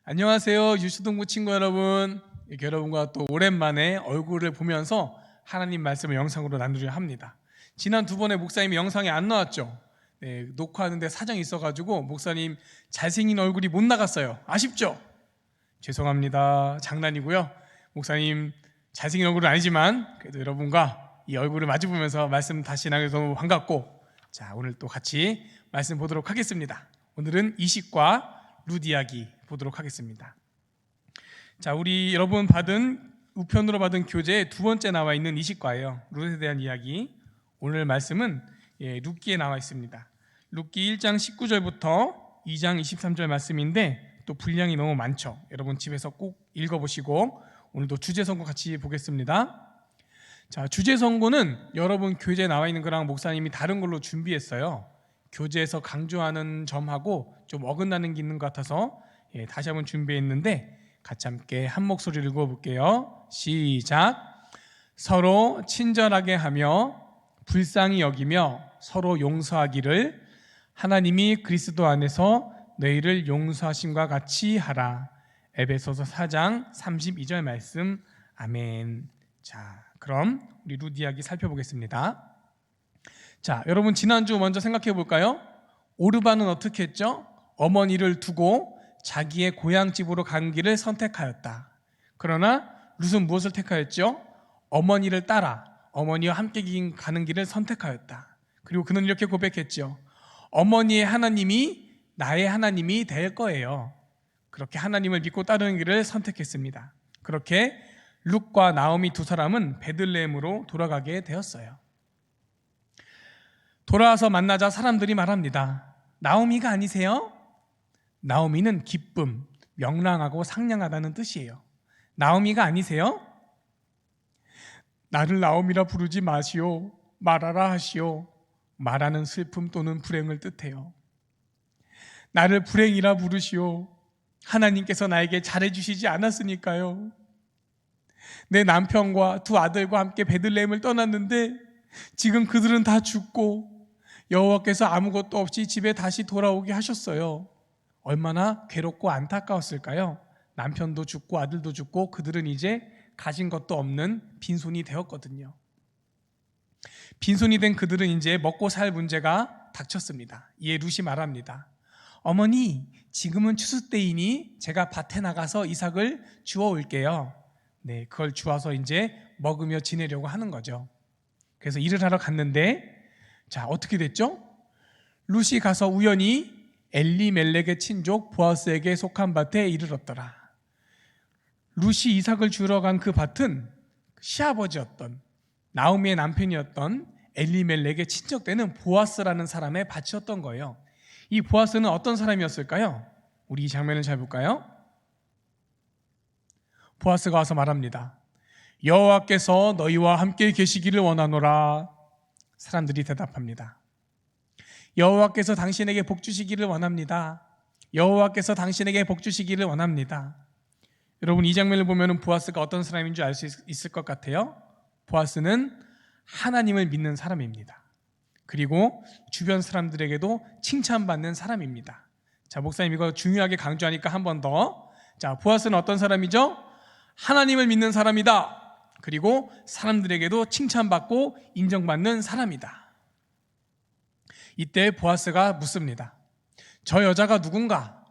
안녕하세요, 유수동부 친구 여러분. 이렇게 여러분과 또 오랜만에 얼굴을 보면서 하나님 말씀을 영상으로 나누려 합니다. 지난 두 번에 목사님이 영상에 안 나왔죠? 네, 녹화하는데 사정이 있어가지고 목사님 잘생긴 얼굴이 못 나갔어요. 아쉽죠? 죄송합니다. 장난이고요. 목사님 잘생긴 얼굴은 아니지만 그래도 여러분과 이 얼굴을 마주보면서 말씀 다시 나눠서 너무 반갑고, 자, 오늘 또 같이 말씀 보도록 하겠습니다. 오늘은 이식과 룻 이야기 보도록 하겠습니다. 자, 우리 여러분 우편으로 받은 교재에 두 번째 나와 있는 이식과예요. 룻에 대한 이야기. 오늘 말씀은 룻기에 나와 있습니다. 룻기 1장 19절부터 2장 23절 말씀인데 또 분량이 너무 많죠. 여러분 집에서 꼭 읽어보시고 오늘도 주제 선고 같이 보겠습니다. 자, 주제 선고는 여러분 교재에 나와 있는 거랑 목사님이 다른 걸로 준비했어요. 교재에서 강조하는 점하고 좀 어긋나는 게 있는 것 같아서 다시 한번 준비했는데 같이 함께 한 목소리를 읽어볼게요. 시작. 서로 친절하게 하며 불쌍히 여기며 서로 용서하기를 하나님이 그리스도 안에서 너희를 용서하심과 같이 하라. 에베소서 4장 32절 말씀. 아멘. 자, 그럼 우리 룻 이야기 살펴보겠습니다. 자, 여러분 지난주 먼저 생각해 볼까요? 오르반은 어떻게 했죠? 어머니를 두고 자기의 고향집으로 가는 길을 선택하였다. 그러나 룻은 무엇을 택하였죠? 어머니를 따라 어머니와 함께 가는 길을 선택하였다. 그리고 그는 이렇게 고백했죠. 어머니의 하나님이 나의 하나님이 될 거예요. 그렇게 하나님을 믿고 따르는 길을 선택했습니다. 그렇게 룻과 나오미 두 사람은 베들레헴으로 돌아가게 되었어요. 돌아와서 만나자 사람들이 말합니다. 나오미가 아니세요? 나오미는 기쁨, 명랑하고 상냥하다는 뜻이에요. 나오미가 아니세요? 나를 나오미라 부르지 마시오. 말하라 하시오. 말하는 슬픔 또는 불행을 뜻해요. 나를 불행이라 부르시오. 하나님께서 나에게 잘해주시지 않았으니까요. 내 남편과 두 아들과 함께 베들레헴을 떠났는데 지금 그들은 다 죽고 여호와께서 아무것도 없이 집에 다시 돌아오게 하셨어요. 얼마나 괴롭고 안타까웠을까요? 남편도 죽고 아들도 죽고 그들은 이제 가진 것도 없는 빈손이 되었거든요. 빈손이 된 그들은 이제 먹고 살 문제가 닥쳤습니다. 이에 룻이 말합니다. 어머니, 지금은 추수 때이니 제가 밭에 나가서 이삭을 주워 올게요. 네, 그걸 주워서 이제 먹으며 지내려고 하는 거죠. 그래서 일을 하러 갔는데, 자, 어떻게 됐죠? 룻이 가서 우연히 엘리멜렉의 친족 보아스에게 속한 밭에 이르렀더라. 룻이 이삭을 주러 간 그 밭은 시아버지였던 나오미의 남편이었던 엘리멜렉의 친척되는 보아스라는 사람의 밭이었던 거예요. 이 보아스는 어떤 사람이었을까요? 우리 이 장면을 잘 볼까요? 보아스가 와서 말합니다. 여호와께서 너희와 함께 계시기를 원하노라. 사람들이 대답합니다. 여호와께서 당신에게 복 주시기를 원합니다. 여호와께서 당신에게 복 주시기를 원합니다. 여러분 이 장면을 보면 보아스가 어떤 사람인 줄 알 수 있을 것 같아요. 보아스는 하나님을 믿는 사람입니다. 그리고 주변 사람들에게도 칭찬받는 사람입니다. 자, 목사님 이거 중요하게 강조하니까 한 번 더. 자, 보아스는 어떤 사람이죠? 하나님을 믿는 사람이다. 그리고 사람들에게도 칭찬받고 인정받는 사람이다. 이때 보아스가 묻습니다. 저 여자가 누군가?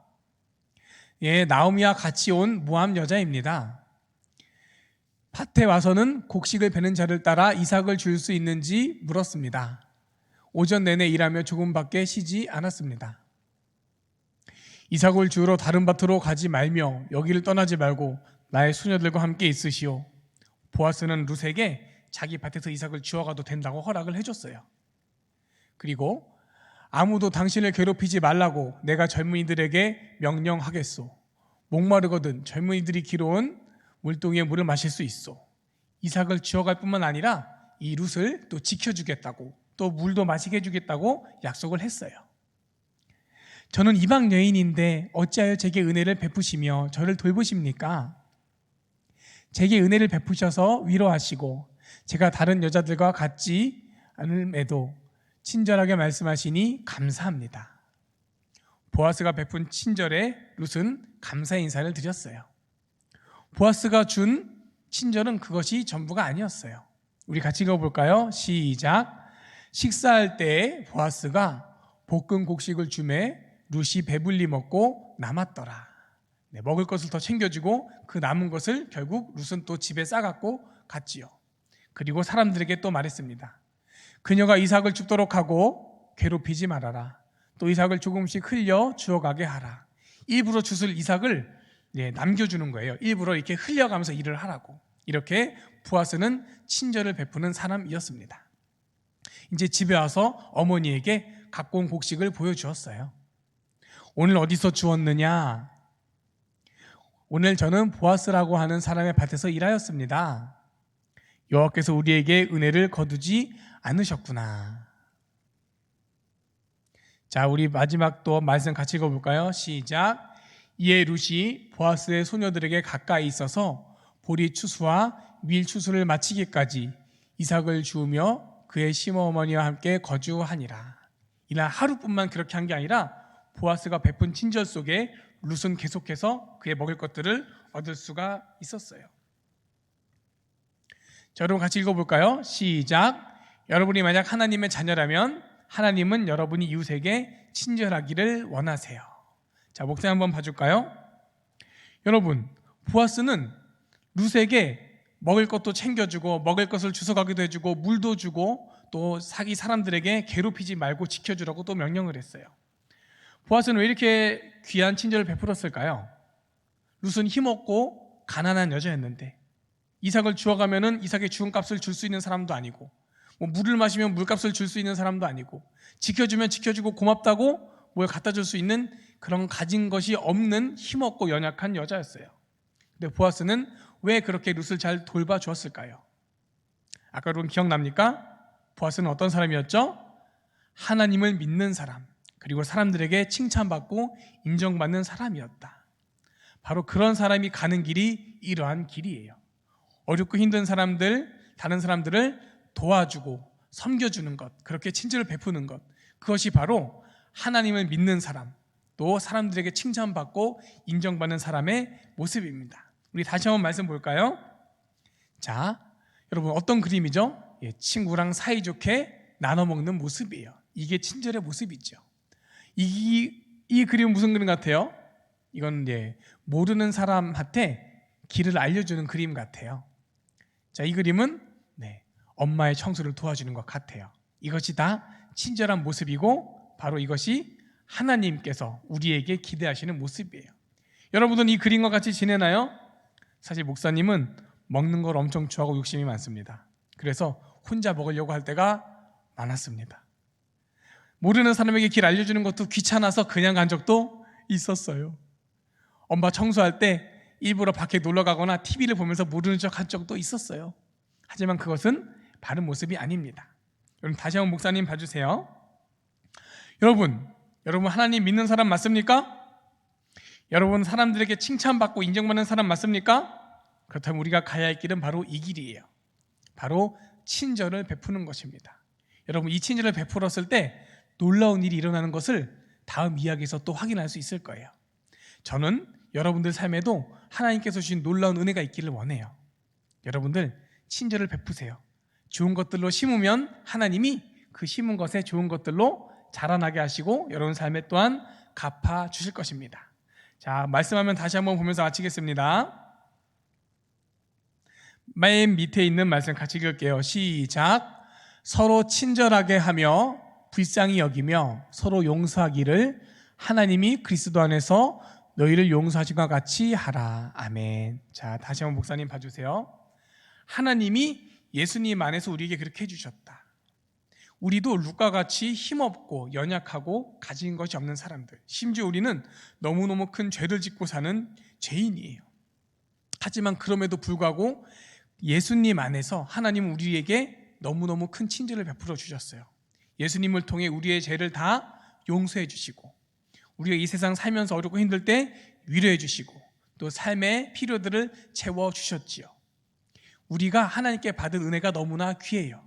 예, 나오미와 같이 온 모함 여자입니다. 밭에 와서는 곡식을 베는 자를 따라 이삭을 줄 수 있는지 물었습니다. 오전 내내 일하며 조금밖에 쉬지 않았습니다. 이삭을 주우러 다른 밭으로 가지 말며 여기를 떠나지 말고 나의 수녀들과 함께 있으시오. 보아스는 룻에게 자기 밭에서 이삭을 주워가도 된다고 허락을 해줬어요. 그리고 아무도 당신을 괴롭히지 말라고 내가 젊은이들에게 명령하겠소. 목마르거든 젊은이들이 길어온 물동이에 물을 마실 수 있어. 이삭을 주워갈 뿐만 아니라 이 룻을 또 지켜주겠다고 또 물도 마시게 해주겠다고 약속을 했어요. 저는 이방 여인인데 어찌하여 제게 은혜를 베푸시며 저를 돌보십니까? 제게 은혜를 베푸셔서 위로하시고 제가 다른 여자들과 같지 않음에도 친절하게 말씀하시니 감사합니다. 보아스가 베푼 친절에 룻은 감사 인사를 드렸어요. 보아스가 준 친절은 그것이 전부가 아니었어요. 우리 같이 읽어볼까요? 시작. 식사할 때 보아스가 볶은 곡식을 주매 룻이 배불리 먹고 남았더라. 네, 먹을 것을 더 챙겨주고 그 남은 것을 결국 룻은 또 집에 싸갖고 갔지요. 그리고 사람들에게 또 말했습니다. 그녀가 이삭을 죽도록 하고 괴롭히지 말아라. 또 이삭을 조금씩 흘려 주어가게 하라. 일부러 주술 이삭을 남겨주는 거예요. 일부러 이렇게 흘려가면서 일을 하라고. 이렇게 보아스는 친절을 베푸는 사람이었습니다. 이제 집에 와서 어머니에게 갖고 온 곡식을 보여주었어요. 오늘 어디서 주웠느냐? 오늘 저는 보아스라고 하는 사람의 밭에서 일하였습니다. 여호와께서 우리에게 은혜를 거두지 않으셨구나. 자, 우리 마지막 또 말씀 같이 읽어볼까요? 시작. 이에 룻이 보아스의 소녀들에게 가까이 있어서 보리 추수와 밀 추수를 마치기까지 이삭을 주우며 그의 시어머니와 함께 거주하니라. 이날 하루뿐만 그렇게 한 게 아니라 보아스가 베푼 친절 속에 룻은 계속해서 그의 먹을 것들을 얻을 수가 있었어요. 자, 여러분 같이 읽어볼까요? 시작. 여러분이 만약 하나님의 자녀라면 하나님은 여러분이 이웃에게 친절하기를 원하세요. 자, 목사님 한번 봐줄까요? 여러분, 보아스는 룻에게 먹을 것도 챙겨주고 먹을 것을 주워가기도 해주고 물도 주고 또 사기 사람들에게 괴롭히지 말고 지켜주라고 또 명령을 했어요. 보아스는 왜 이렇게 귀한 친절을 베풀었을까요? 룻은 힘없고 가난한 여자였는데 이삭을 주워가면은 이삭의 죽은 값을 줄 수 있는 사람도 아니고 물을 마시면 물값을 줄 수 있는 사람도 아니고 지켜주면 지켜주고 고맙다고 뭘 갖다 줄 수 있는 그런 가진 것이 없는 힘없고 연약한 여자였어요. 근데 보아스는 왜 그렇게 룻을 잘 돌봐주었을까요? 아까 여러분 기억납니까? 보아스는 어떤 사람이었죠? 하나님을 믿는 사람, 그리고 사람들에게 칭찬받고 인정받는 사람이었다. 바로 그런 사람이 가는 길이 이러한 길이에요. 어렵고 힘든 사람들, 다른 사람들을 도와주고 섬겨주는 것, 그렇게 친절을 베푸는 것, 그것이 바로 하나님을 믿는 사람, 또 사람들에게 칭찬받고 인정받는 사람의 모습입니다. 우리 다시 한번 말씀 볼까요? 자, 여러분 어떤 그림이죠? 친구랑 사이좋게 나눠 먹는 모습이에요. 이게 친절의 모습이죠. 이 그림은 무슨 그림 같아요? 이건 모르는 사람한테 길을 알려주는 그림 같아요. 자, 이 그림은 엄마의 청소를 도와주는 것 같아요. 이것이 다 친절한 모습이고 바로 이것이 하나님께서 우리에게 기대하시는 모습이에요. 여러분은 이 그림과 같이 지내나요? 사실 목사님은 먹는 걸 엄청 좋아하고 욕심이 많습니다. 그래서 혼자 먹으려고 할 때가 많았습니다. 모르는 사람에게 길 알려주는 것도 귀찮아서 그냥 간 적도 있었어요. 엄마 청소할 때 일부러 밖에 놀러 가거나 TV를 보면서 모르는 척 한 적도 있었어요. 하지만 그것은 바른 모습이 아닙니다. 여러분 다시 한번 목사님 봐주세요. 여러분 하나님 믿는 사람 맞습니까? 여러분 사람들에게 칭찬받고 인정받는 사람 맞습니까? 그렇다면 우리가 가야 할 길은 바로 이 길이에요. 바로 친절을 베푸는 것입니다. 여러분 이 친절을 베풀었을 때 놀라운 일이 일어나는 것을 다음 이야기에서 또 확인할 수 있을 거예요. 저는 여러분들 삶에도 하나님께서 주신 놀라운 은혜가 있기를 원해요. 여러분들 친절을 베푸세요. 좋은 것들로 심으면 하나님이 그 심은 것에 좋은 것들로 자라나게 하시고 여러분 삶에 또한 갚아 주실 것입니다. 자, 말씀하면 다시 한번 보면서 마치겠습니다. 맨 밑에 있는 말씀 같이 읽을게요. 시작. 서로 친절하게 하며 불쌍히 여기며 서로 용서하기를 하나님이 그리스도 안에서 너희를 용서하신 것 같이 하라. 아멘. 자, 다시 한번 목사님 봐주세요. 하나님이 예수님 안에서 우리에게 그렇게 해주셨다. 우리도 룻과 같이 힘없고 연약하고 가진 것이 없는 사람들, 심지어 우리는 너무너무 큰 죄를 짓고 사는 죄인이에요. 하지만 그럼에도 불구하고 예수님 안에서 하나님은 우리에게 너무너무 큰 친절을 베풀어 주셨어요. 예수님을 통해 우리의 죄를 다 용서해 주시고 우리가 이 세상 살면서 어렵고 힘들 때 위로해 주시고 또 삶의 필요들을 채워 주셨지요. 우리가 하나님께 받은 은혜가 너무나 귀해요.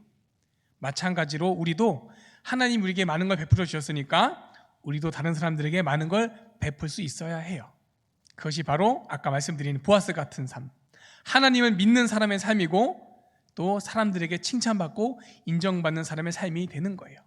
마찬가지로 우리도 하나님 우리에게 많은 걸 베풀어 주셨으니까 우리도 다른 사람들에게 많은 걸 베풀 수 있어야 해요. 그것이 바로 아까 말씀드린 보아스 같은 삶, 하나님을 믿는 사람의 삶이고 또 사람들에게 칭찬받고 인정받는 사람의 삶이 되는 거예요.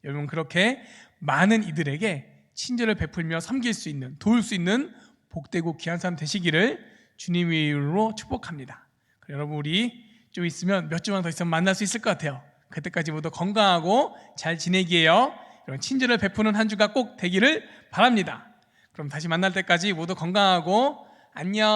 여러분, 그렇게 많은 이들에게 친절을 베풀며 섬길 수 있는, 도울 수 있는 복되고 귀한 사람 되시기를 주님의 이름으로 축복합니다. 여러분, 우리 좀 있으면 몇 주만 더 있으면 만날 수 있을 것 같아요. 그때까지 모두 건강하고 잘 지내기예요. 여러분, 친절을 베푸는 한 주가 꼭 되기를 바랍니다. 그럼 다시 만날 때까지 모두 건강하고 안녕.